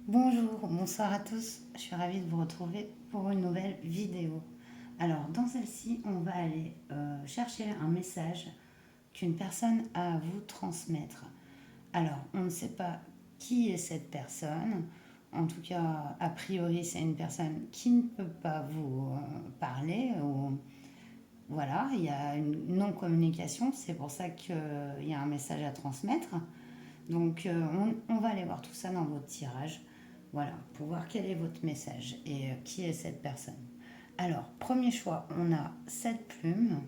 Bonjour, bonsoir à tous, je suis ravie de vous retrouver pour une nouvelle vidéo. Alors dans celle-ci, on va aller chercher un message qu'une personne a à vous transmettre. Alors on ne sait pas qui est cette personne, en tout cas a priori c'est une personne qui ne peut pas vous parler, ou voilà, il y a une non-communication, c'est pour ça qu'il y a un message à transmettre. Donc, on va aller voir tout ça dans votre tirage. Voilà, pour voir quel est votre message et qui est cette personne. Alors, premier choix, on a 7 plumes.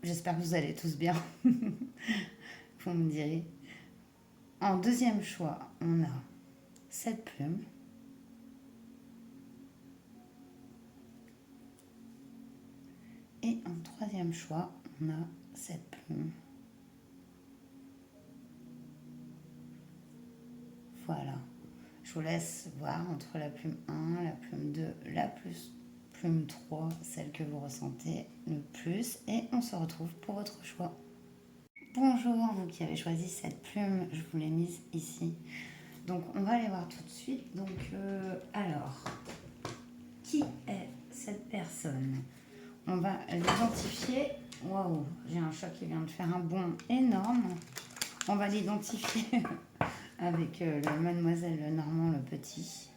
J'espère que vous allez tous bien. Vous me direz. En deuxième choix, on a 7 plumes. Et en troisième choix, on a 7 plumes. Voilà. Je vous laisse voir entre la plume 1, la plume 2, plume 3, celle que vous ressentez le plus. Et on se retrouve pour votre choix. Bonjour, vous qui avez choisi cette plume, je vous l'ai mise ici. Donc on va aller voir tout de suite. Donc alors, qui est cette personne? On va l'identifier. Waouh, j'ai un chat qui vient de faire un bond énorme. On va l'identifier avec le mademoiselle Normand le petit.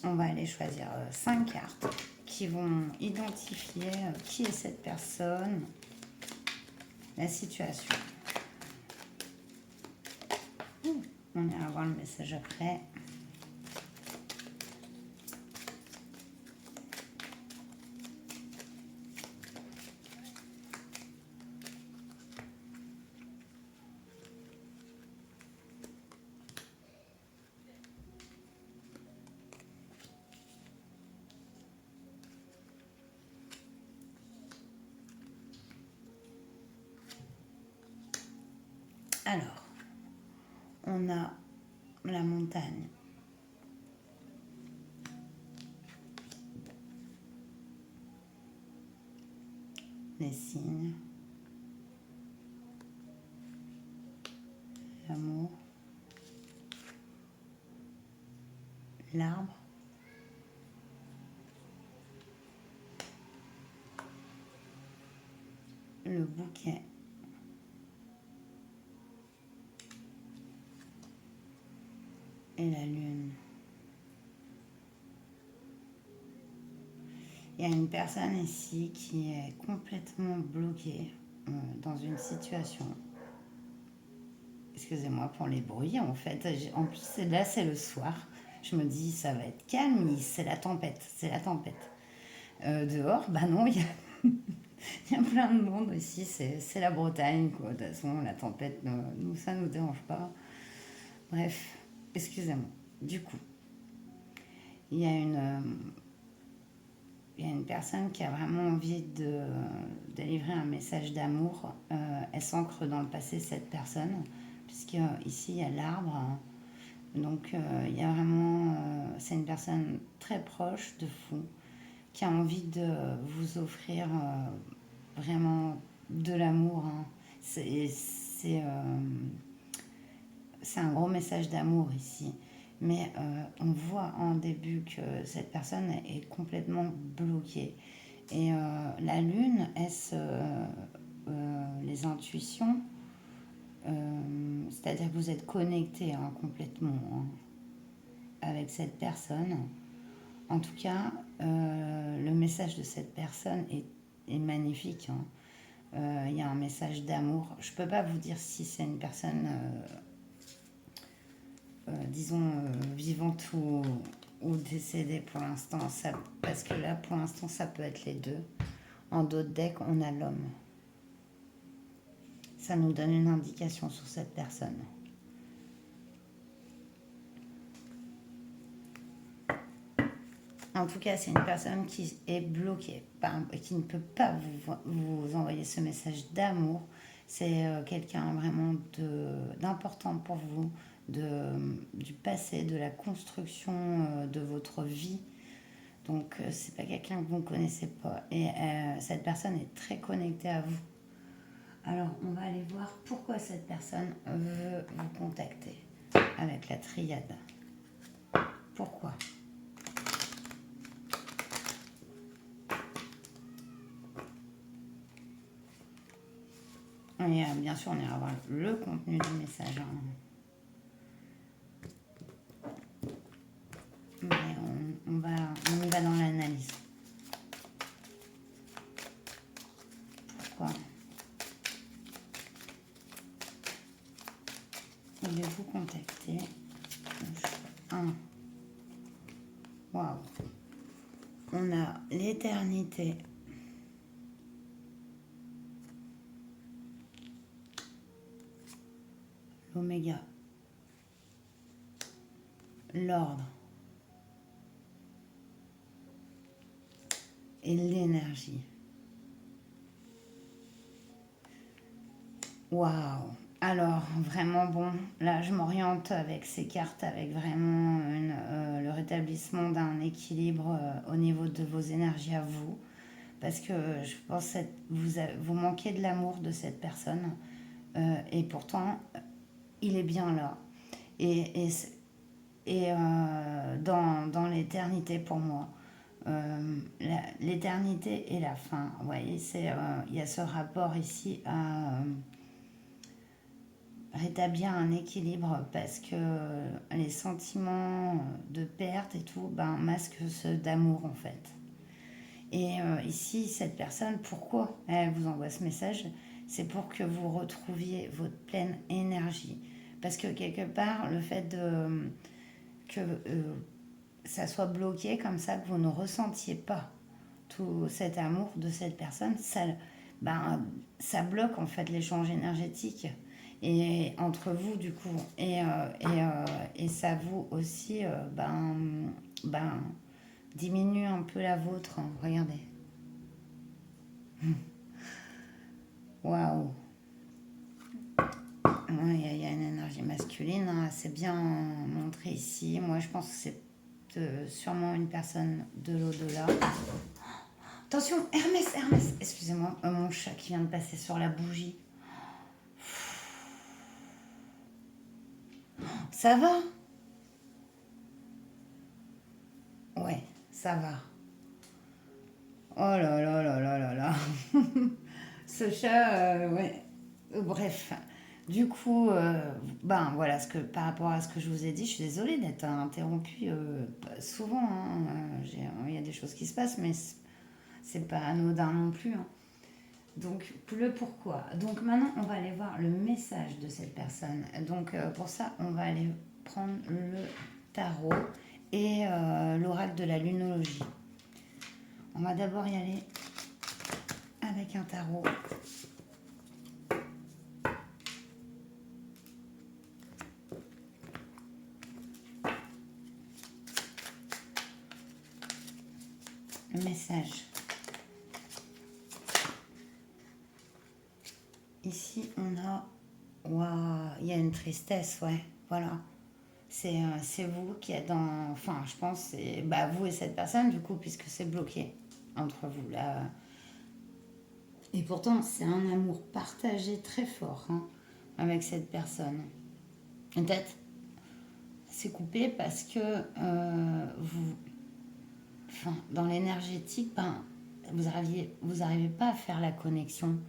On va aller choisir 5 cartes qui vont identifier qui est cette personne, la situation. On ira voir le message après. Alors, on a la montagne. Les signes. L'amour. L'arbre. Le bouquet. Et la lune. Il y a une personne ici qui est complètement bloquée dans une situation. Excusez-moi pour les bruits, en fait. En plus, là, c'est le soir. Je me dis, ça va être calme, c'est la tempête, c'est la tempête. Dehors, bah non, il y a, il y a plein de monde ici, c'est la Bretagne, quoi. De toute façon, la tempête, nous, ça ne nous dérange pas. Bref, excusez-moi. Du coup, il y a une personne qui a vraiment envie de délivrer un message d'amour. Elle s'ancre dans le passé, cette personne, puisque ici, il y a l'arbre. Donc, il y a vraiment... c'est une personne très proche de vous, qui a envie de vous offrir vraiment de l'amour. Hein. C'est un gros message d'amour ici. Mais on voit en début que cette personne est complètement bloquée. Et la lune, est-ce les intuitions? C'est-à-dire que vous êtes connecté hein, complètement hein, avec cette personne. En tout cas, le message de cette personne est magnifique. Hein. Il y a un message d'amour. Je ne peux pas vous dire si c'est une personne, disons, vivante ou décédée pour l'instant. Parce que là, pour l'instant, ça peut être les deux. En d'autres decks, on a l'homme. Ça nous donne une indication sur cette personne. En tout cas, c'est une personne qui est bloquée, qui ne peut pas vous envoyer ce message d'amour. C'est quelqu'un vraiment d'important pour vous, du passé, de la construction de votre vie. Donc, c'est pas quelqu'un que vous ne connaissez pas. Et cette personne est très connectée à vous. Alors, on va aller voir pourquoi cette personne veut vous contacter avec la triade. Pourquoi? Et bien sûr, on ira voir le contenu du message. Mais on y va dans l'analyse. Pourquoi voulez-vous contacter? 1. Waouh. On a l'éternité. L'oméga. L'ordre. Et l'énergie. Waouh. Alors, vraiment bon, là je m'oriente avec ces cartes, avec vraiment le rétablissement d'un équilibre au niveau de vos énergies à vous. Parce que je pense que vous manquez de l'amour de cette personne. Et pourtant, il est bien là. Et dans l'éternité pour moi, l'éternité et la fin. Vous voyez, il y a ce rapport ici à rétablir un équilibre parce que les sentiments de perte et tout masquent ceux d'amour en fait. Et ici, cette personne, pourquoi elle vous envoie ce message? C'est pour que vous retrouviez votre pleine énergie. Parce que quelque part, le fait que ça soit bloqué comme ça, que vous ne ressentiez pas tout cet amour de cette personne, ça bloque en fait l'échange énergétique et entre vous du coup et ça vous aussi diminue un peu la vôtre, hein. Regardez. Waouh. Il y a une énergie masculine, hein, c'est bien montré ici. Moi je pense que c'est sûrement une personne de l'au-delà. Attention, Hermès, excusez-moi, mon chat qui vient de passer sur la bougie. Ça va? Ouais, ça va. Oh là là là là là là. Ce chat, ouais. Bref. Du coup, voilà, par rapport à ce que je vous ai dit, je suis désolée d'être interrompue souvent, hein. Il y a des choses qui se passent, mais c'est pas anodin non plus, hein. Donc, le pourquoi. Donc, maintenant, on va aller voir le message de cette personne. Donc, pour ça, on va aller prendre le tarot et l'oracle de la lunologie. On va d'abord y aller avec un tarot. Le message. Ici, on a... Waouh, il y a une tristesse, ouais, voilà. C'est vous qui êtes dans... Enfin, je pense c'est vous et cette personne, du coup, puisque c'est bloqué entre vous, là. Et pourtant, c'est un amour partagé très fort, hein, avec cette personne. Peut-être, c'est coupé parce que dans l'énergétique, vous n'arrivez pas à faire la connexion.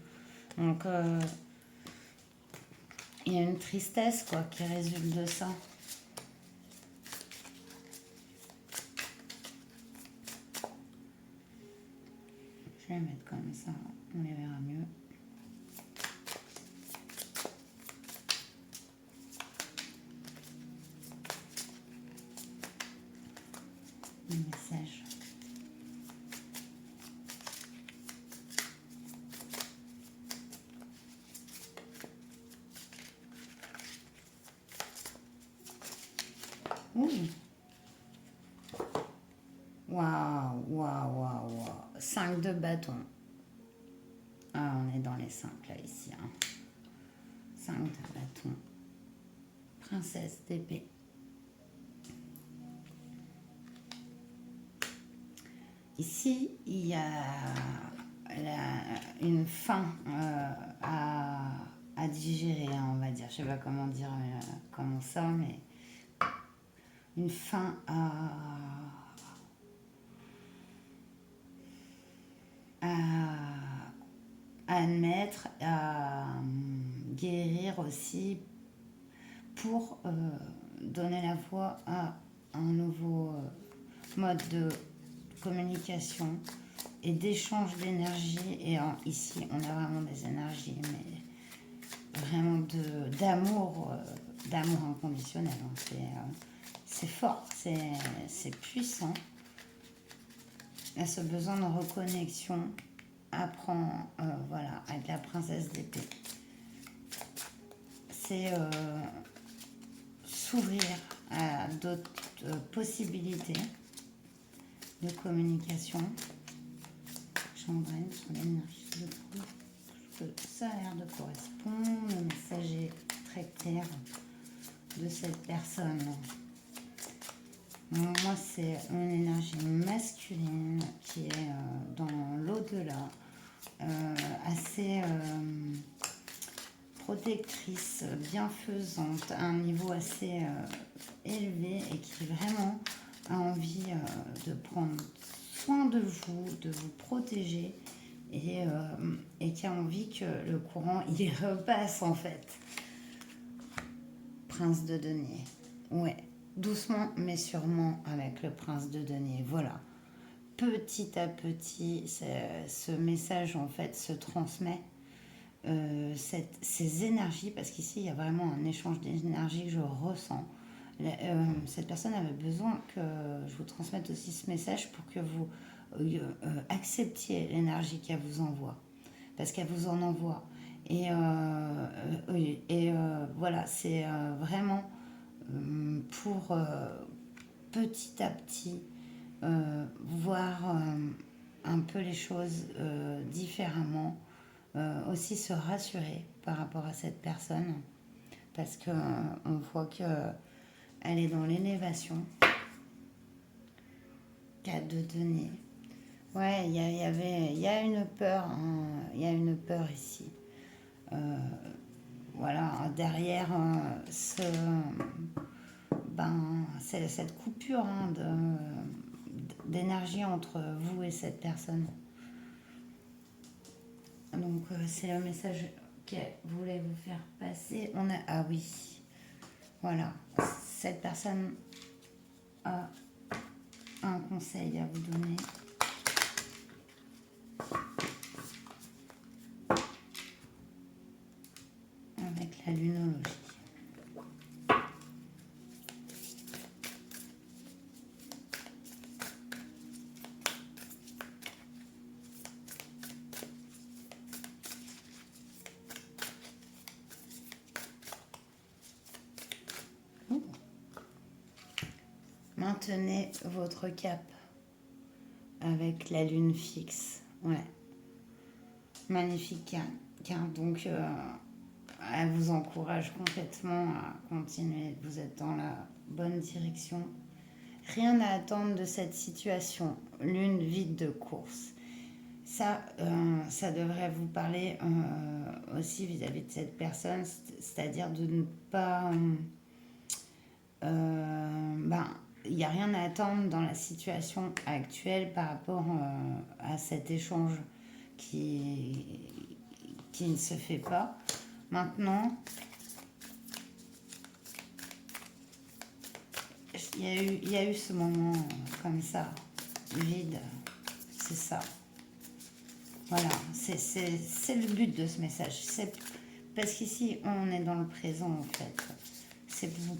Donc, il y a une tristesse, quoi, qui résulte de ça. Je vais mettre comme ça, on les verra mieux. Le message. Ouh. Waouh. 5 de bâton. Ah, on est dans les 5 là, ici. 5 de bâton. Princesse d'épée. Ici, il y a une fin à digérer, hein, on va dire. Je sais pas comment dire, comment ça, mais une fin à admettre, à guérir aussi pour donner la voix à un nouveau mode de communication et d'échange d'énergie. Et ici, on a vraiment des énergies, mais vraiment d'amour, d'amour inconditionnel. Hein. C'est fort, c'est puissant. Il y a ce besoin de reconnexion apprend, voilà, avec la princesse d'épée. C'est s'ouvrir à d'autres possibilités de communication. Chambrène sur l'énergie de couple. Ça a l'air de correspondre. Le message est très clair de cette personne. Moi, c'est une énergie masculine qui est dans l'au-delà, assez protectrice, bienfaisante, à un niveau assez élevé et qui vraiment a envie de prendre soin de vous protéger et qui a envie que le courant y repasse en fait. Prince de denier. Ouais, doucement mais sûrement avec le prince de denier. Voilà. Petit à petit, ce message en fait se transmet. Ces énergies, parce qu'ici il y a vraiment un échange d'énergie que je ressens. Cette personne avait besoin que je vous transmette aussi ce message pour que vous acceptiez l'énergie qu'elle vous envoie, parce qu'elle vous en envoie. Et voilà, c'est vraiment pour petit à petit voir un peu les choses différemment, aussi se rassurer par rapport à cette personne, parce que on voit que elle est dans l'élévation. 4 de denier. Ouais, il y a une peur, hein, il y a une peur ici. Voilà, derrière cette coupure, hein, d'énergie entre vous et cette personne. Donc c'est le message qu'elle voulait vous faire passer. Ah oui, voilà, cette personne a un conseil à vous donner. Avec la lunologie. Maintenez votre cap avec la lune fixe. Ouais. Magnifique carte. Donc, elle vous encourage complètement à continuer. Vous êtes dans la bonne direction. Rien à attendre de cette situation. Lune vide de course. Ça devrait vous parler aussi vis-à-vis de cette personne, c'est-à-dire de ne pas... il n'y a rien à attendre dans la situation actuelle par rapport à cet échange qui ne se fait pas. Maintenant, il y a eu ce moment comme ça, vide, c'est ça. Voilà, c'est le but de ce message. Parce qu'ici, on est dans le présent, en fait. C'est vous,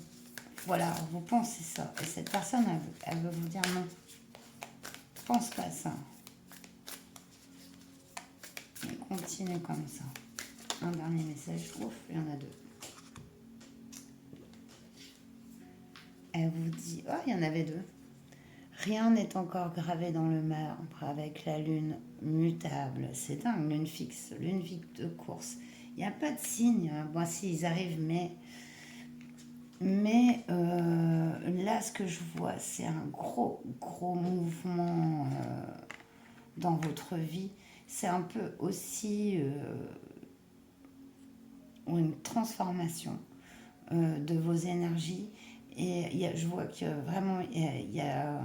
voilà, vous pensez ça. Et cette personne, elle veut vous dire non. Pense pas ça. Et continue comme ça. Un dernier message. Ouf, il y en a deux. Elle vous dit... Oh, il y en avait deux. Rien n'est encore gravé dans le marbre avec la lune mutable. C'est dingue, lune fixe, lune vide de course. Il n'y a pas de signe. Bon, si, ils arrivent, mais là, ce que je vois, c'est un gros mouvement dans votre vie c'est un peu aussi une transformation de vos énergies. Et je vois que vraiment, il y a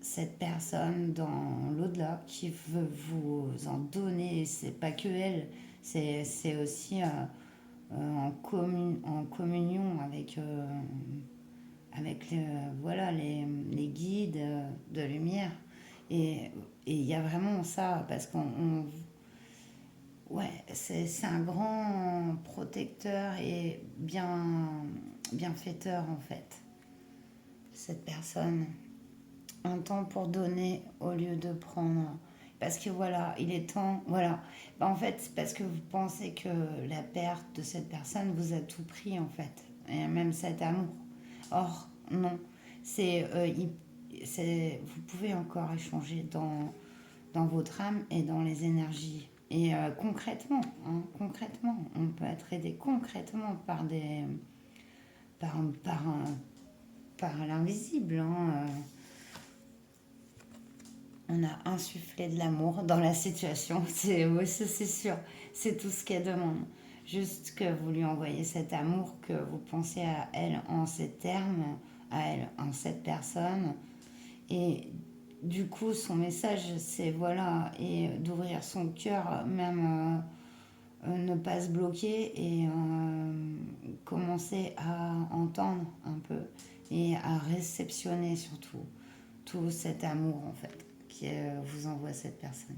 cette personne dans l'au-delà qui veut vous en donner. C'est pas que elle, c'est aussi en communion avec voilà, les guides de lumière. Et il y a vraiment ça, parce ouais, c'est un grand protecteur et bienfaiteur en fait, cette personne. Un temps pour donner au lieu de prendre. Parce que voilà, il est temps, voilà. Ben, en fait, c'est parce que vous pensez que la perte de cette personne vous a tout pris en fait, et même cet amour. Or, non. Vous pouvez encore échanger dans votre âme et dans les énergies. Et concrètement, hein, concrètement, on peut être aidé concrètement par, par, par l'invisible. Hein. On a insufflé de l'amour dans la situation, oui, c'est sûr, c'est tout ce qu'elle demande. Juste que vous lui envoyez cet amour, que vous pensez à elle en ces termes, à elle en cette personne. Et du coup, son message, c'est voilà, et d'ouvrir son cœur, même ne pas se bloquer et commencer à entendre un peu et à réceptionner surtout tout cet amour en fait qui vous envoie cette personne.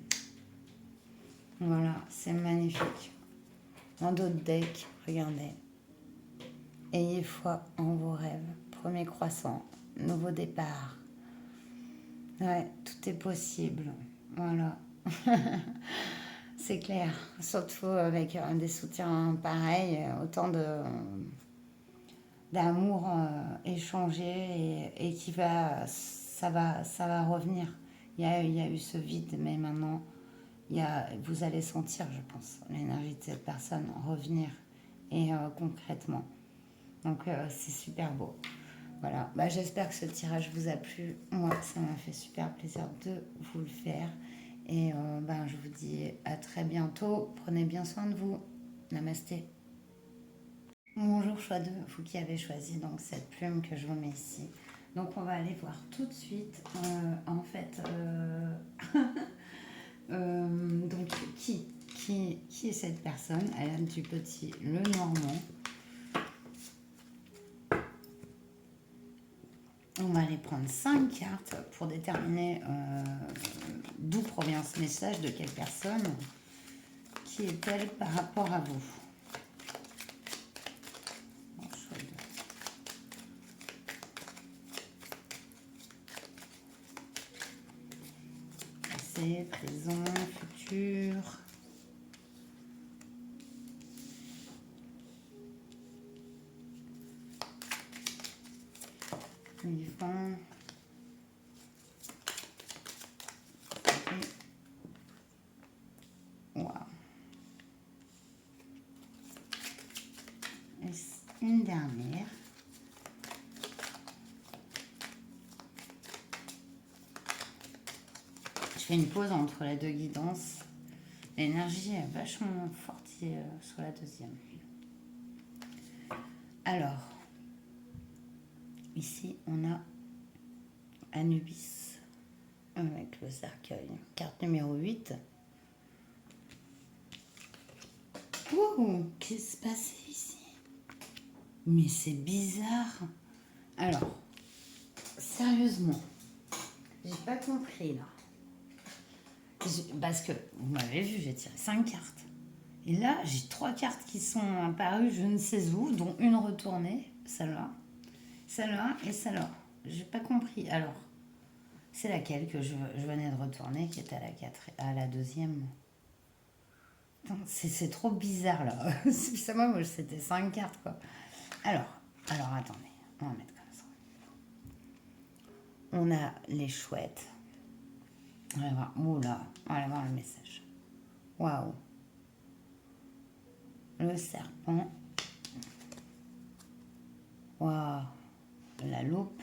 Voilà, c'est magnifique. Un autre deck, regardez. Ayez foi en vos rêves. Premier croissant, nouveau départ. Ouais, tout est possible. Voilà. C'est clair. Surtout avec des soutiens pareils, autant d'amour échangé et ça va revenir. Il y a eu ce vide, mais maintenant, vous allez sentir, je pense, l'énergie de cette personne revenir et concrètement. Donc, c'est super beau. Voilà, bah, j'espère que ce tirage vous a plu. Moi, ça m'a fait super plaisir de vous le faire. Et ben, je vous dis à très bientôt. Prenez bien soin de vous. Namasté. Bonjour choix 2, vous qui avez choisi donc cette plume que je vous mets ici. Donc on va aller voir tout de suite en fait donc qui est cette personne. Elle a du petit le Normand. On va aller prendre 5 cartes pour déterminer d'où provient ce message, de quelle personne, qui est-elle par rapport à vous. Passé, présent, futur. Vivant. Wow. Une dernière. Je fais une pause entre les deux guidances. L'énergie est vachement forte sur la deuxième. Alors, ici, on a Anubis avec le cercueil. Carte numéro 8. Wow, qu'est-ce qui se passe ici? Mais c'est bizarre. Alors, sérieusement, j'ai pas compris là. Parce que, vous m'avez vu, j'ai tiré 5 cartes. Et là, j'ai 3 cartes qui sont apparues je ne sais où, dont une retournée, celle-là et celle-là. J'ai pas compris. Alors, c'est laquelle que je venais de retourner, qui était à la deuxième. C'est trop bizarre là. C'est moi, c'était 5 cartes quoi. Alors attendez, on va mettre comme ça. On a les chouettes. On va voir. Oula, on va voir le message. Waouh. Le serpent. Waouh. La loupe.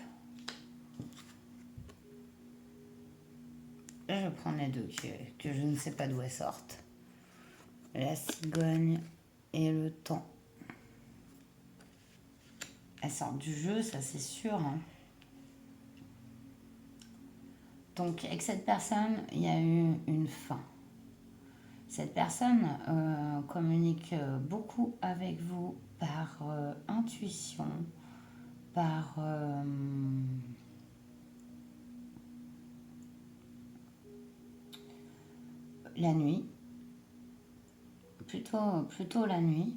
je prends les deux que je ne sais pas d'où elles sortent. La cigogne et le temps. Elles sortent du jeu, ça c'est sûr. Hein. Donc avec cette personne, il y a eu une fin. Cette personne communique beaucoup avec vous par intuition, par la nuit, plutôt la nuit.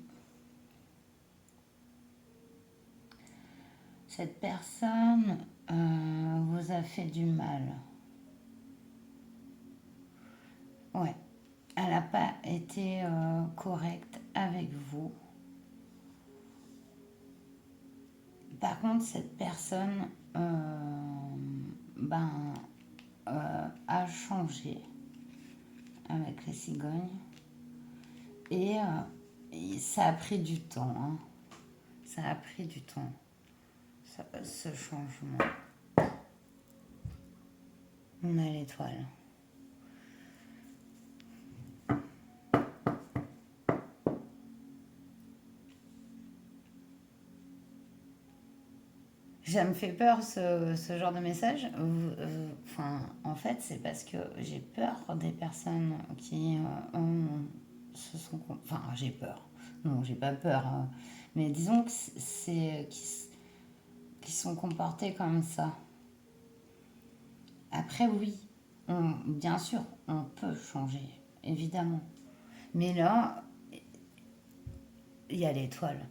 Cette personne vous a fait du mal. Ouais, elle n'a pas été correcte avec vous. Par contre, cette personne a changé avec les cigognes et ça a pris du temps. Hein. Ça a pris du temps, ce changement. On a l'étoile. Ça me fait peur ce genre de message. En fait, c'est parce que j'ai peur des personnes qui se sont. Enfin, j'ai peur. Non, j'ai pas peur. Mais disons que c'est qui sont comportés comme ça. Après, oui, bien sûr, on peut changer, évidemment. Mais là, il y a l'étoile.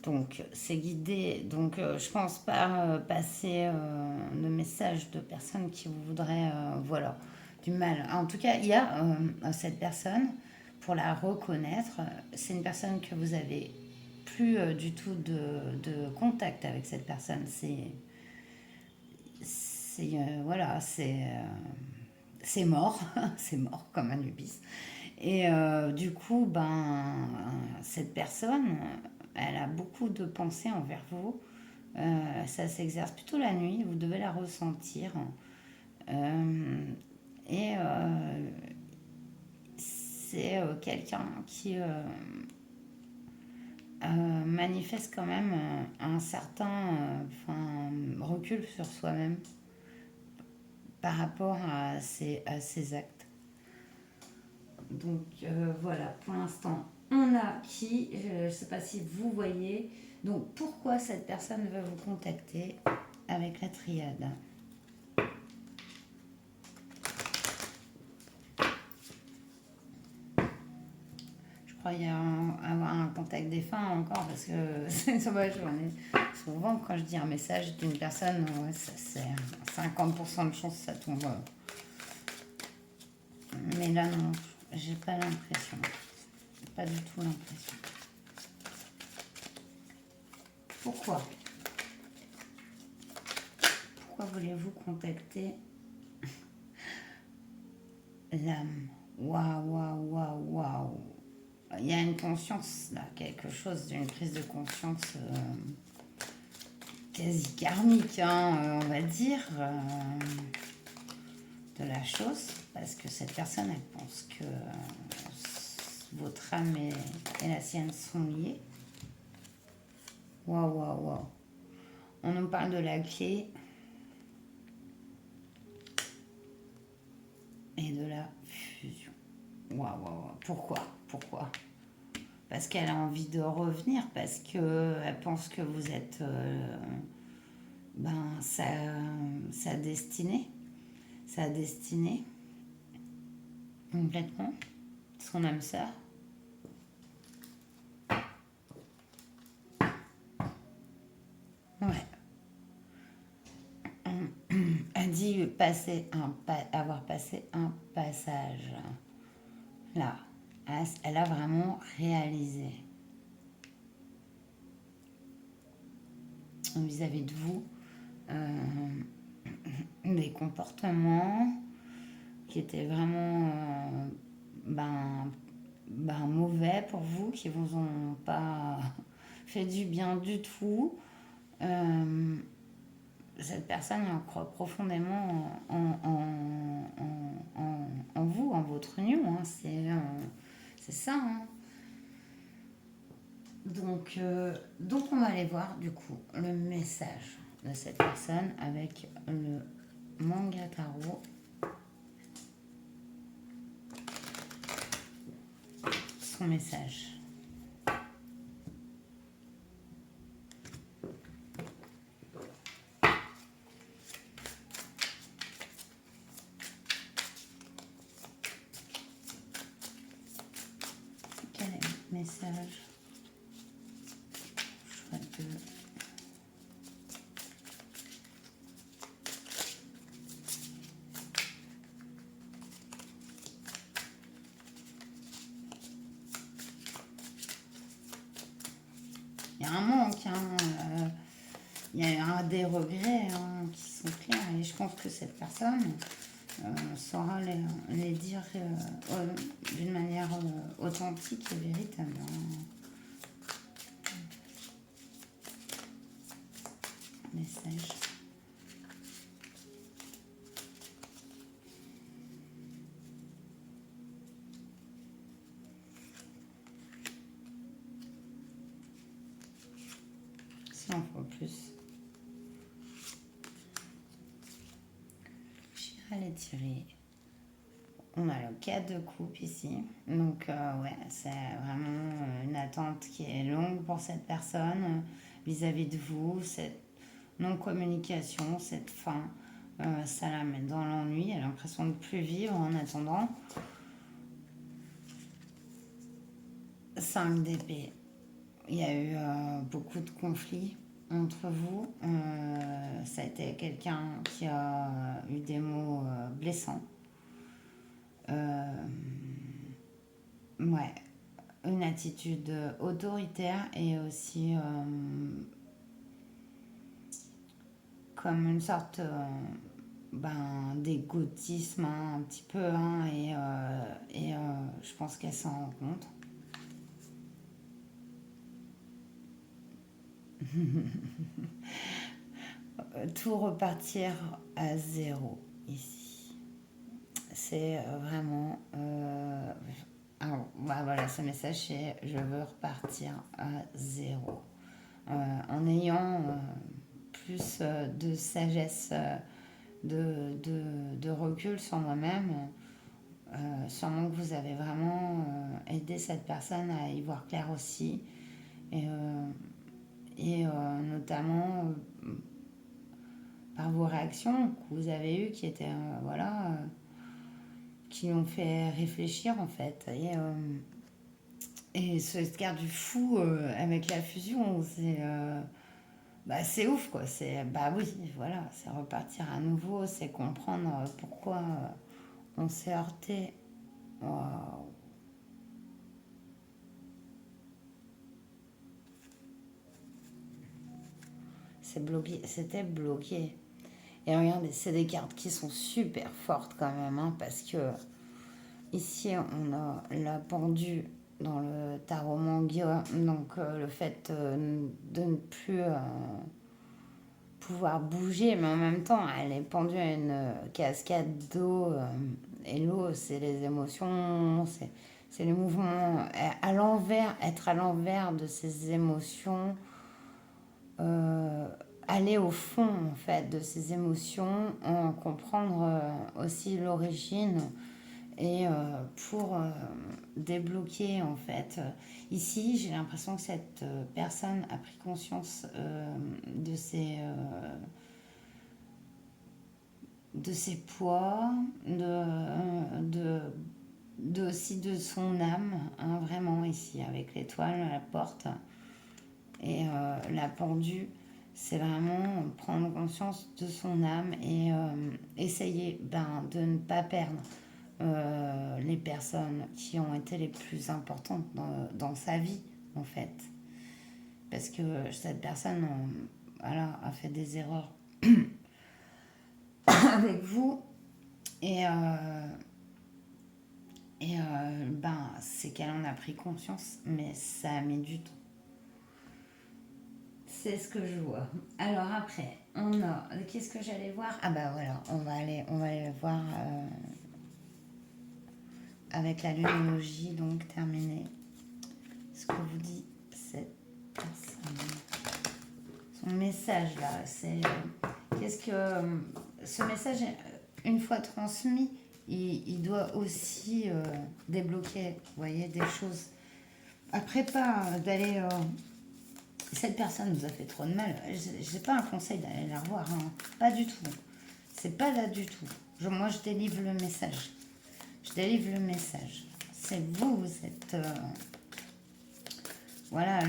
Donc, c'est guidé. Donc, je pense pas passer le message de personnes qui vous voudraient, voilà, du mal. En tout cas, il y a cette personne, pour la reconnaître, c'est une personne que vous avez plus du tout de contact avec cette personne. Voilà, c'est mort, c'est mort comme Anubis. Et du coup, cette personne, elle a beaucoup de pensées envers vous. Ça s'exerce plutôt la nuit, vous devez la ressentir. Et c'est quelqu'un qui manifeste quand même un certain recul sur soi-même par rapport à ses actes. Donc voilà, pour l'instant, on a qui, je ne sais pas si vous voyez, donc pourquoi cette personne veut vous contacter avec la triade. Je crois y avoir un contact défunt encore parce que c'est sauvage, souvent quand je dis un message d'une personne, ouais, c'est 50% de chance que ça tombe. Mais là non, j'ai pas l'impression. Pas du tout l'impression. Pourquoi voulez-vous contacter l'âme? Waouh. Il y a une conscience là, quelque chose d'une prise de conscience quasi karmique, hein, on va dire, de la chose, parce que cette personne, elle pense que votre âme et la sienne sont liées. Waouh. On nous parle de la clé et de la fusion. Waouh. Pourquoi? Parce qu'elle a envie de revenir, parce qu'elle pense que vous êtes sa destinée. Sa destinée. Complètement. Son âme sœur. Ouais. Elle dit avoir passé un passage. Là, elle a vraiment réalisé vis-à-vis de vous des comportements qui étaient vraiment mauvais pour vous, qui vous ont pas fait du bien du tout. cette personne elle croit profondément en vous, en votre union. Hein. C'est ça. Hein. Donc, on va aller voir du coup le message de cette personne avec le manga tarot. Son message. Quel est le message? Choix de... Il y a un manque, hein, il y a des regrets hein, qui sont clairs et je pense que cette personne saura les dire d'une manière authentique et véritable. Hein. Message. Si on voit plus. J'irai les tirer. On a le 4 de coupe ici. Donc, ouais, c'est vraiment une attente qui est longue pour cette personne vis-à-vis de vous. Cette non-communication, cette fin, ça la met dans l'ennui. Elle a l'impression de ne plus vivre en attendant. 5 d'épée. Il y a eu beaucoup de conflits entre vous. Ça a été quelqu'un qui a eu des mots blessants. Ouais, une attitude autoritaire et aussi comme une sorte d'égotisme hein, un petit peu hein, et je pense qu'elle s'en rend compte. Tout repartir à zéro ici. C'est vraiment... alors, voilà, ce message c'est je veux repartir à zéro. En ayant plus de sagesse, de recul sur moi-même, sûrement que vous avez vraiment aidé cette personne à y voir clair aussi. Et notamment par vos réactions que vous avez eues qui étaient qui l'ont fait réfléchir en fait et ce Edgar du fou avec la fusion c'est ouf quoi c'est oui voilà c'est repartir à nouveau c'est comprendre pourquoi on s'est heurté. Waouh. C'était bloqué. Et regardez, c'est des cartes qui sont super fortes quand même, hein, parce que ici on a la pendue dans le tarot manga, donc le fait de ne plus pouvoir bouger, mais en même temps elle est pendue à une cascade d'eau, et l'eau c'est les émotions, c'est les mouvements à l'envers, être à l'envers de ces émotions. Aller au fond en fait de ces émotions, comprendre aussi l'origine et pour débloquer en fait. Ici, j'ai l'impression que cette personne a pris conscience de ses poids, aussi de son âme, hein, vraiment ici avec l'étoile à la porte et la pendue. C'est vraiment prendre conscience de son âme et essayer de ne pas perdre les personnes qui ont été les plus importantes dans sa vie, en fait. Parce que cette personne a fait des erreurs avec vous et c'est qu'elle en a pris conscience, mais ça a mis du temps. C'est ce que je vois. Alors après, on a... Qu'est-ce que j'allais voir? Ah bah voilà, on va aller voir avec la lunologie, donc terminé. Ce que vous dit cette personne. Son message là, c'est... qu'est-ce que... ce message, une fois transmis, il doit aussi débloquer, vous voyez, des choses. Après, pas d'aller... cette personne nous a fait trop de mal. Je n'ai pas un conseil d'aller la revoir, hein. Pas du tout. C'est pas là du tout. Moi, je délivre le message. Je délivre le message. C'est vous, vous êtes... voilà,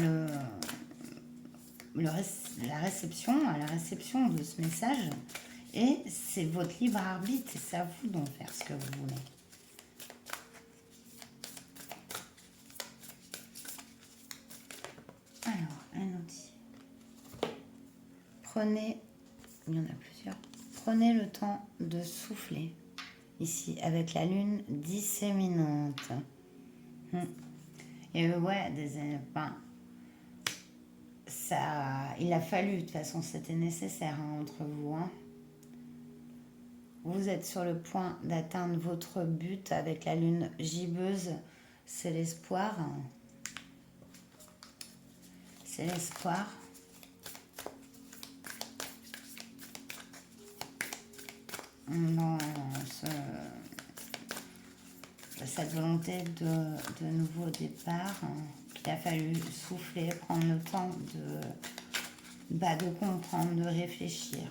la réception de ce message. Et c'est votre libre arbitre. Et c'est à vous d'en faire ce que vous voulez. Alors, un outil. Prenez, il y en a plusieurs, prenez le temps de souffler. Ici, avec la lune disséminante. Et ouais, enfin, ça, il a fallu, de toute façon, c'était nécessaire hein, entre vous. Hein. Vous êtes sur le point d'atteindre votre but avec la lune gibbeuse. C'est l'espoir. C'est l'espoir. Dans cette volonté de nouveau départ, hein, qu'il a fallu souffler, prendre le temps de comprendre, de réfléchir,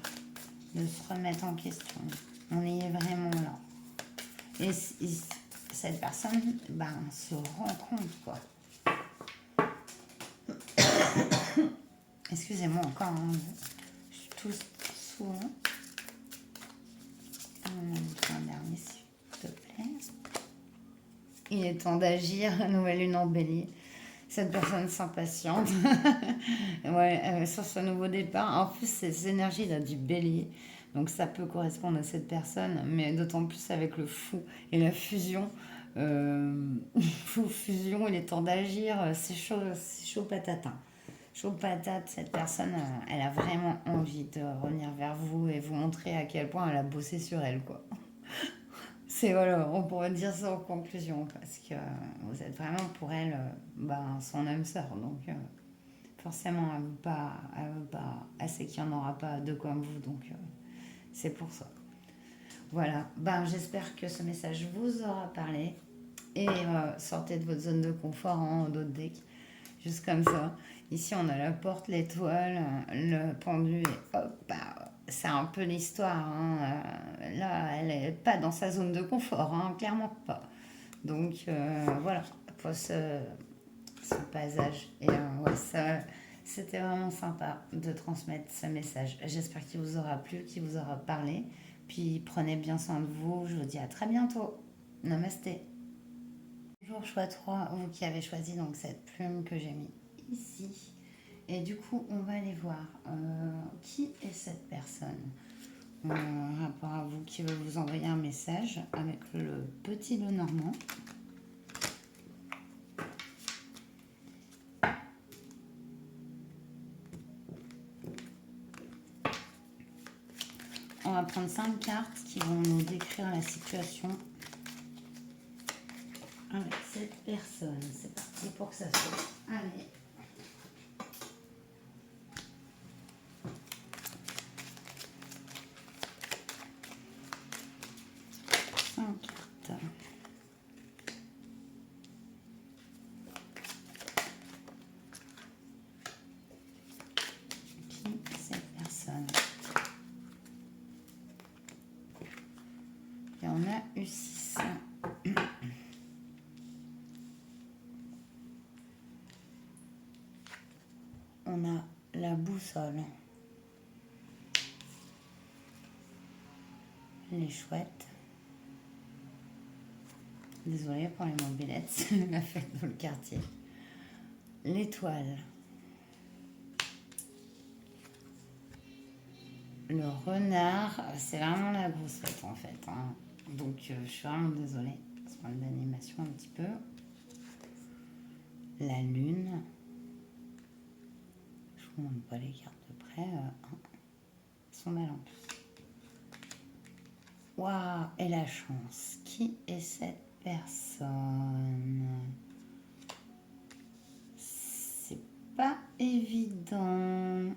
de se remettre en question. On y est vraiment là. Et cette personne se rend compte, quoi. Excusez-moi encore, hein, je suis tout souvent. Un dernier, s'il te plaît. Il est temps d'agir, nouvelle lune embellie. Cette personne s'impatiente. Ouais, sur ce nouveau départ. En plus, ces énergies là du bélier. Donc ça peut correspondre à cette personne, mais d'autant plus avec le fou et la fusion. Fusion, il est temps d'agir. C'est chaud patate. Hein. Chaud patate, cette personne, elle a vraiment envie de revenir vers vous et vous montrer à quel point elle a bossé sur elle, quoi. C'est voilà, on pourrait dire ça en conclusion, parce que vous êtes vraiment pour elle son âme sœur. Donc forcément, elle veut pas, elle sait qu'il n'y en aura pas deux comme vous, donc c'est pour ça. Voilà, j'espère que ce message vous aura parlé. Et sortez de votre zone de confort en d'autres decks, juste comme ça. Ici, on a la porte, l'étoile, le pendu, et hop, c'est un peu l'histoire. Hein. Là, elle n'est pas dans sa zone de confort, hein, clairement pas. Donc, voilà, pour ce passage. Et c'était vraiment sympa de transmettre ce message. J'espère qu'il vous aura plu, qu'il vous aura parlé. Puis, prenez bien soin de vous. Je vous dis à très bientôt. Namasté. Bonjour choix 3, vous qui avez choisi donc cette plume que j'ai mis ici. Et du coup, on va aller voir qui est cette personne. Rapport à vous qui veut vous envoyer un message avec le petit Lenormand. On va prendre 5 cartes qui vont nous décrire la situation avec cette personne. C'est parti pour que ça soit. Allez. 5 cartes. Qui est cette personne? Et on a eu 6. On a la boussole. Les chouettes. Désolée pour les mobilettes, c'est la fête dans le quartier. L'étoile. Le renard, c'est vraiment la grosse fête en fait. Hein. Donc je suis vraiment désolée. C'est problème d'animation un petit peu. La lune. Je vous montre pas les cartes de près. sont belles en plus. Waouh, et la chance. Qui est cette personne? C'est pas évident.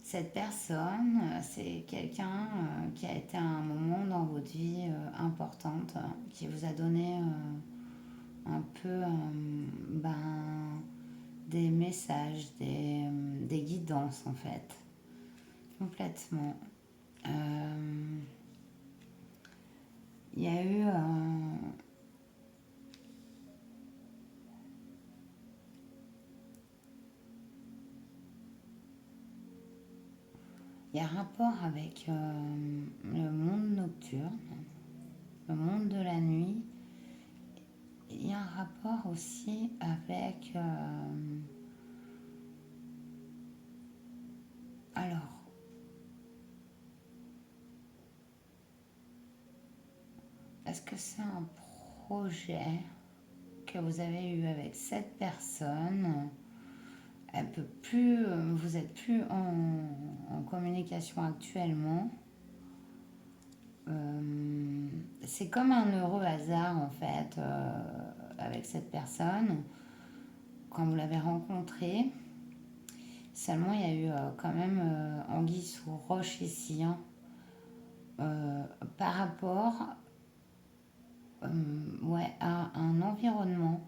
Cette personne, c'est quelqu'un qui a été à un moment dans votre vie importante, qui vous a donné un peu des messages, des guidances en fait, complètement. Il y a eu il y a un rapport avec le monde nocturne, le monde de la nuit. Il y a un rapport aussi avec alors est-ce que c'est un projet que vous avez eu avec cette personne? Elle peut plus, vous êtes plus en communication actuellement. C'est comme un heureux hasard en fait avec cette personne quand vous l'avez rencontrée. Seulement il y a eu quand même anguille sous roche ici hein, par rapport ouais, à un environnement.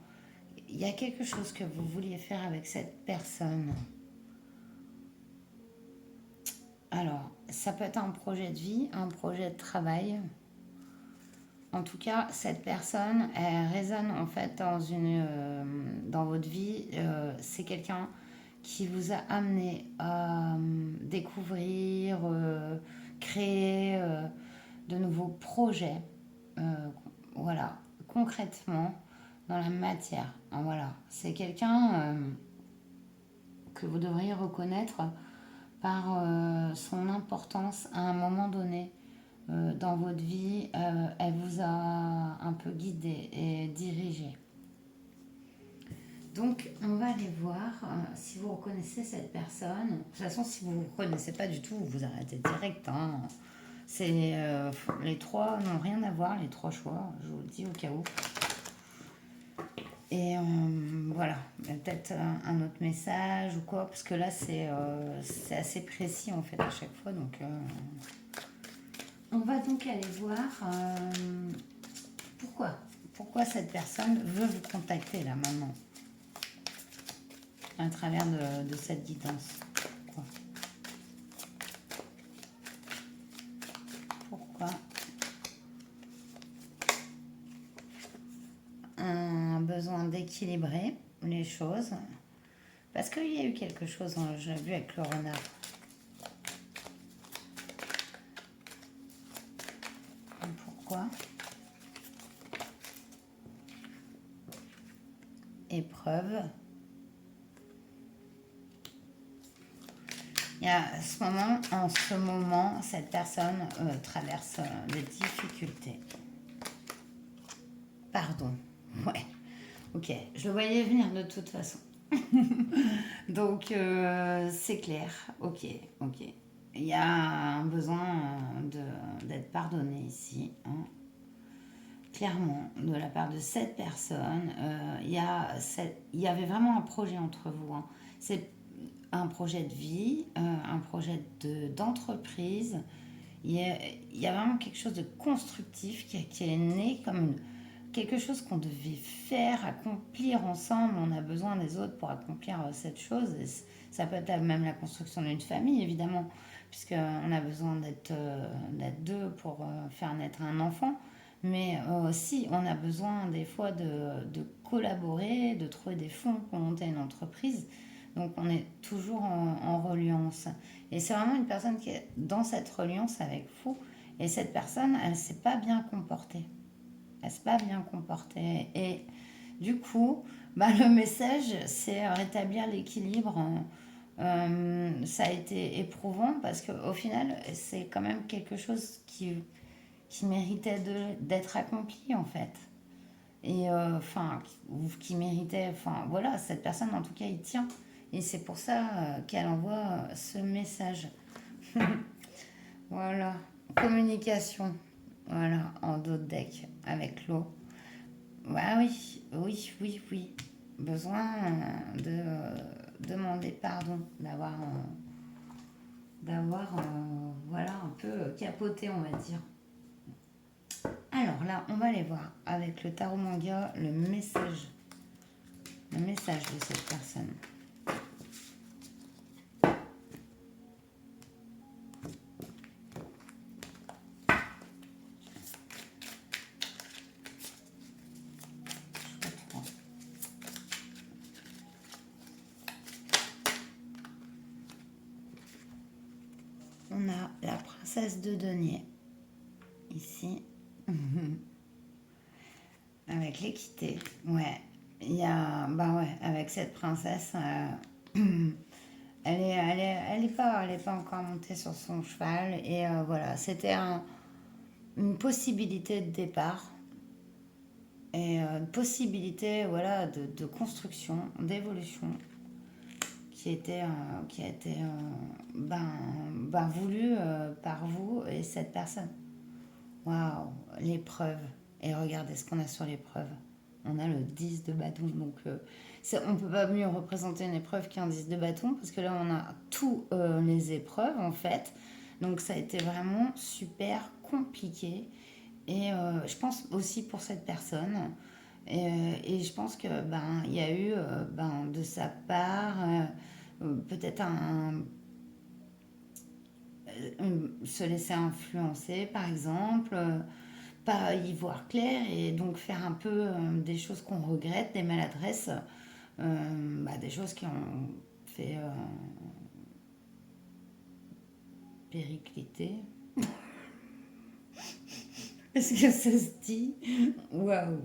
Il y a quelque chose que vous vouliez faire avec cette personne. Alors, ça peut être un projet de vie, un projet de travail. En tout cas, cette personne, elle résonne en fait dans votre vie. C'est quelqu'un qui vous a amené à découvrir, créer de nouveaux projets. Voilà, concrètement, dans la matière. Voilà, c'est quelqu'un que vous devriez reconnaître par son importance à un moment donné dans votre vie. Elle vous a un peu guidé et dirigé. Donc, on va aller voir si vous reconnaissez cette personne. De toute façon, si vous ne reconnaissez pas du tout, vous arrêtez direct. Hein. Les trois n'ont rien à voir, les trois choix, je vous le dis au cas où. Et voilà, peut-être un autre message ou quoi, parce que là c'est assez précis en fait à chaque fois. Donc on va donc aller voir pourquoi cette personne veut vous contacter là maintenant, à travers de cette guidance. Pourquoi un besoin d'équilibrer les choses, parce qu'il y a eu quelque chose, j'ai vu avec le renard. Pourquoi épreuve. Il y a en ce moment, cette personne traverse des difficultés. Pardon. Ouais. Ok. Je le voyais venir de toute façon. Donc, c'est clair. Ok. Ok. Il y a un besoin d'être pardonné ici. Hein. Clairement, de la part de cette personne, il y avait vraiment un projet entre vous. Hein. C'est un projet de vie, un projet d'entreprise. Il y a vraiment quelque chose de constructif qui est né comme quelque chose qu'on devait faire, accomplir ensemble. On a besoin des autres pour accomplir cette chose. Et ça peut être même la construction d'une famille, évidemment, puisqu'on a besoin d'être deux pour faire naître un enfant. Mais aussi, on a besoin des fois de collaborer, de trouver des fonds pour monter une entreprise. Donc, on est toujours en reliance. Et c'est vraiment une personne qui est dans cette reliance avec vous. Et cette personne, elle ne s'est pas bien comportée. Elle ne s'est pas bien comportée. Et du coup, le message, c'est rétablir l'équilibre. Ça a été éprouvant parce qu'au final, c'est quand même quelque chose qui méritait d'être accompli en fait. Et qui méritait, voilà, cette personne en tout cas il Et c'est pour ça qu'elle envoie ce message. Voilà, communication. Voilà, en dos de deck avec l'eau. Ah oui, oui, oui, oui. Besoin de demander pardon, d'avoir voilà, un peu capoté, on va dire. Alors là, on va aller voir avec le tarot manga le message de cette personne. On a la princesse de denier ici. Avec l'équité, ouais. Il y a, bah ouais, avec cette princesse, elle est pas encore montée sur son cheval. Et voilà, c'était une possibilité de départ et une possibilité, voilà, de construction, d'évolution qui a été voulu par vous et cette personne. Waouh, l'épreuve. Et regardez ce qu'on a sur l'épreuve. On a le 10 de bâton. Donc, on ne peut pas mieux représenter une épreuve qu'un 10 de bâton, parce que là, on a tous les épreuves, en fait. Donc, ça a été vraiment super compliqué. Et je pense aussi pour cette personne. Et je pense que il y a eu de sa part peut-être se laisser influencer, par exemple, pas y voir clair et donc faire un peu des choses qu'on regrette, des maladresses, des choses qui ont fait péricliter. Est-ce que ça se dit? Waouh!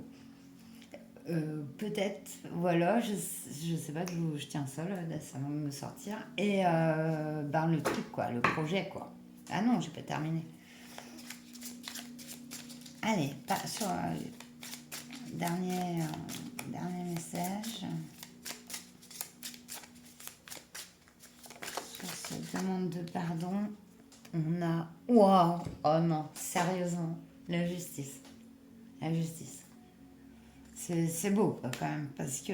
Peut-être, voilà, je sais pas d'où je tiens ça, là, ça va me sortir. Et le truc, quoi, le projet, quoi. Ah non, j'ai pas terminé. Allez, pas sur dernier message. Sur cette demande de pardon, on a... Waouh! Oh non, sérieusement, la justice. La justice. C'est beau quoi, quand même, parce que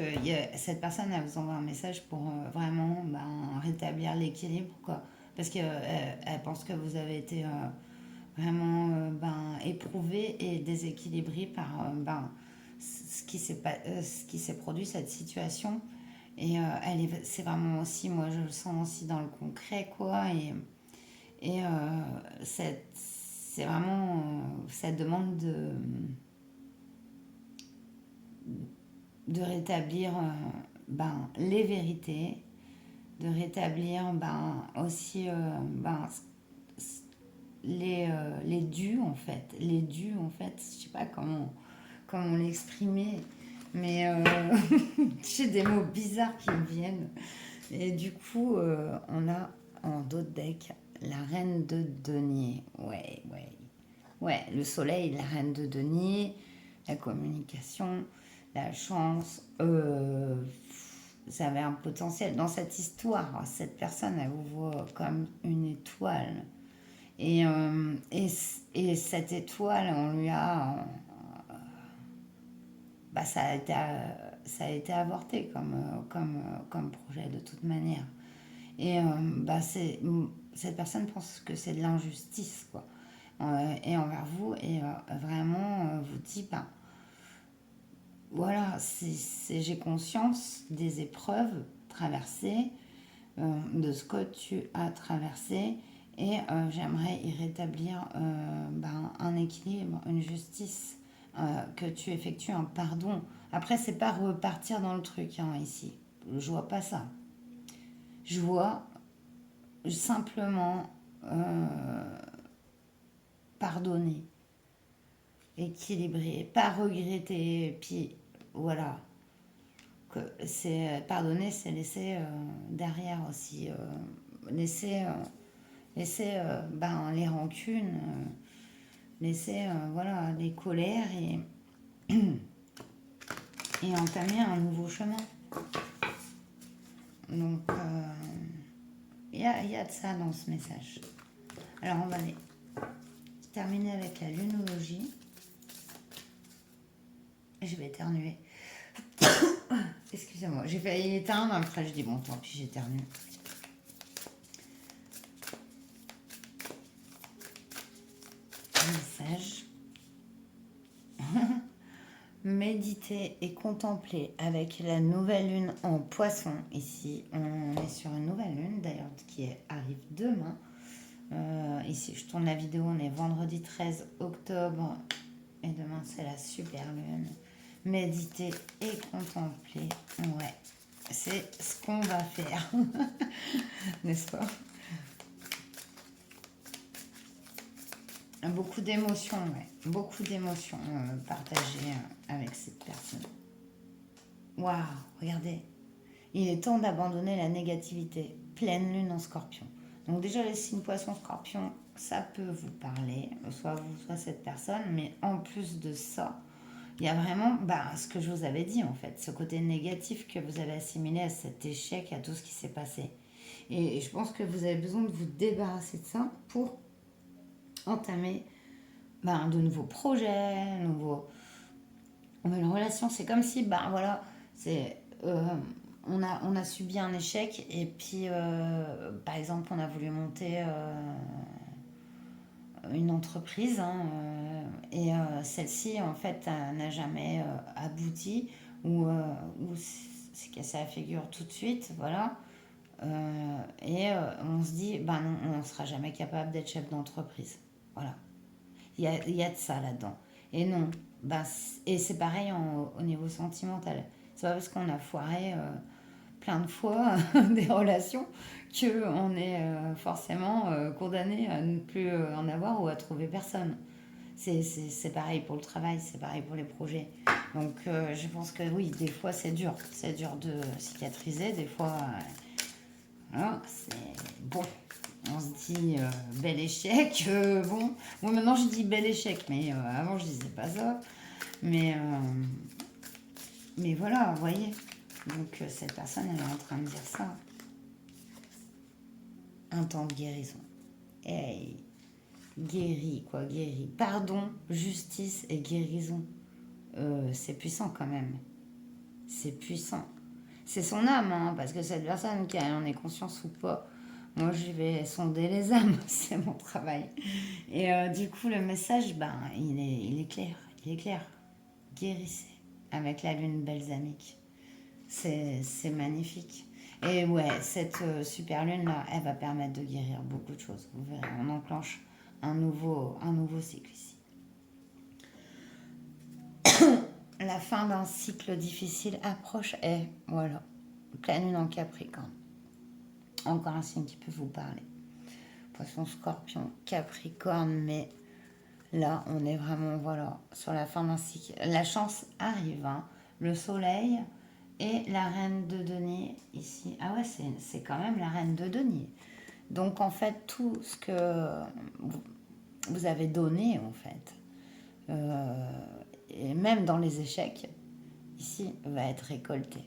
cette personne, elle vous envoie un message pour vraiment rétablir l'équilibre, quoi. Parce qu'elle elle pense que vous avez été vraiment éprouvé et déséquilibré par ce qui s'est produit, cette situation. Et c'est vraiment aussi, moi je le sens aussi dans le concret, quoi. Et c'est vraiment cette demande de rétablir les vérités, de rétablir aussi les dus en fait. Les dus en fait, je sais pas comment l'exprimer, mais j'ai des mots bizarres qui me viennent. Et du coup, on a en dos de deck la reine de denier. Ouais, ouais. Ouais, le soleil, la reine de denier, la communication, la chance. Ça avait un potentiel. Dans cette histoire, cette personne, elle vous voit comme une étoile. Et cette étoile, on lui a... ça a été avorté comme projet de toute manière. Et cette personne pense que c'est de l'injustice, quoi. Et envers vous, et vraiment vous dit, voilà, j'ai conscience des épreuves traversées, de ce que tu as traversé, et j'aimerais y rétablir un équilibre, une justice, que tu effectues un pardon. Après, c'est pas repartir dans le truc, hein, ici. Je vois pas ça. Je vois simplement pardonner, équilibrer, pas regretter, puis voilà. Que pardonner, c'est laisser derrière aussi, laisser les rancunes, laisser voilà, les colères et entamer un nouveau chemin. Donc, il y a de ça dans ce message. Alors, on va aller terminer avec la lunologie. Je vais éternuer. Excusez-moi, j'ai failli éteindre, après je dis bon, tant pis, j'éternue. Message. Méditer et contempler avec la nouvelle lune en poisson. Ici, on est sur une nouvelle lune, d'ailleurs, arrive demain. Ici, je tourne la vidéo, on est vendredi 13 octobre. Et demain, c'est la super lune. Méditer et contempler. Ouais, c'est ce qu'on va faire. N'est-ce pas? Beaucoup d'émotions, ouais. Beaucoup d'émotions partagées avec cette personne. Waouh, regardez. Il est temps d'abandonner la négativité. Pleine lune en scorpion. Donc déjà, les signes poisson scorpion, ça peut vous parler, soit vous, soit cette personne. Mais en plus de ça, il y a vraiment ce que je vous avais dit en fait, ce côté négatif que vous avez assimilé à cet échec, à tout ce qui s'est passé. Et je pense que vous avez besoin de vous débarrasser de ça pour entamer de nouveaux projets, nouvelles relations. C'est comme si, voilà, c'est, on a subi un échec et puis, par exemple, on a voulu monter une entreprise et celle-ci, en fait, n'a jamais abouti ou s'est cassé la figure tout de suite, voilà. Et on se dit, non, on ne sera jamais capable d'être chef d'entreprise. Voilà. Il y a de ça là-dedans. Et non, et c'est pareil au niveau sentimental. C'est pas parce qu'on a foiré plein de fois des relations qu'on est forcément condamné à ne plus en avoir ou à trouver personne. C'est pareil pour le travail, c'est pareil pour les projets. Donc je pense que oui, des fois c'est dur. C'est dur de cicatriser, des fois, voilà, c'est bon. On se dit bel échec. Bon, moi maintenant je dis bel échec, mais avant je disais pas ça. Mais voilà, vous voyez. Donc cette personne, elle est en train de dire ça. Un temps de guérison. Hey, guéri, quoi, guéri. Pardon, justice et guérison. C'est puissant quand même. C'est puissant. C'est son âme, hein, parce que cette personne, qu'elle en ait conscience ou pas, moi je vais sonder les âmes, c'est mon travail. Et du coup, le message, il est clair. Il est clair. Guérissez avec la lune balsamique. C'est magnifique. Et ouais, cette super lune là, elle va permettre de guérir beaucoup de choses. Vous verrez, on enclenche un nouveau cycle ici. La fin d'un cycle difficile approche et voilà, pleine lune en Capricorne. Encore un signe qui peut vous parler. Poisson, Scorpion, Capricorne, mais là, on est vraiment sur la fin d'un cycle. La chance arrive, hein. Le soleil et la reine de denier ici. Ah ouais, c'est quand même la reine de denier. Donc en fait, tout ce que vous avez donné, en fait, et même dans les échecs, ici, va être récolté.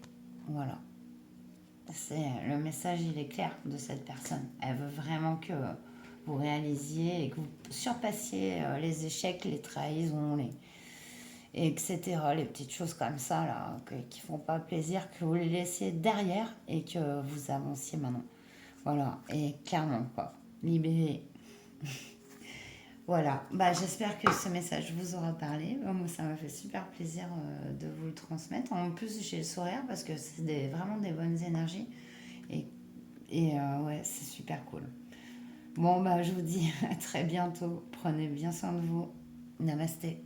Voilà. Le message, il est clair de cette personne. Elle veut vraiment que vous réalisiez et que vous surpassiez les échecs, les trahisons, etc. Les petites choses comme ça là, qui font pas plaisir, que vous les laissiez derrière et que vous avanciez maintenant. Voilà, et clairement, quoi. Libéré. Voilà, j'espère que ce message vous aura parlé. Moi, ça m'a fait super plaisir de vous le transmettre. En plus, j'ai le sourire parce que c'est vraiment des bonnes énergies. Et ouais, c'est super cool. Bon, je vous dis à très bientôt. Prenez bien soin de vous. Namasté.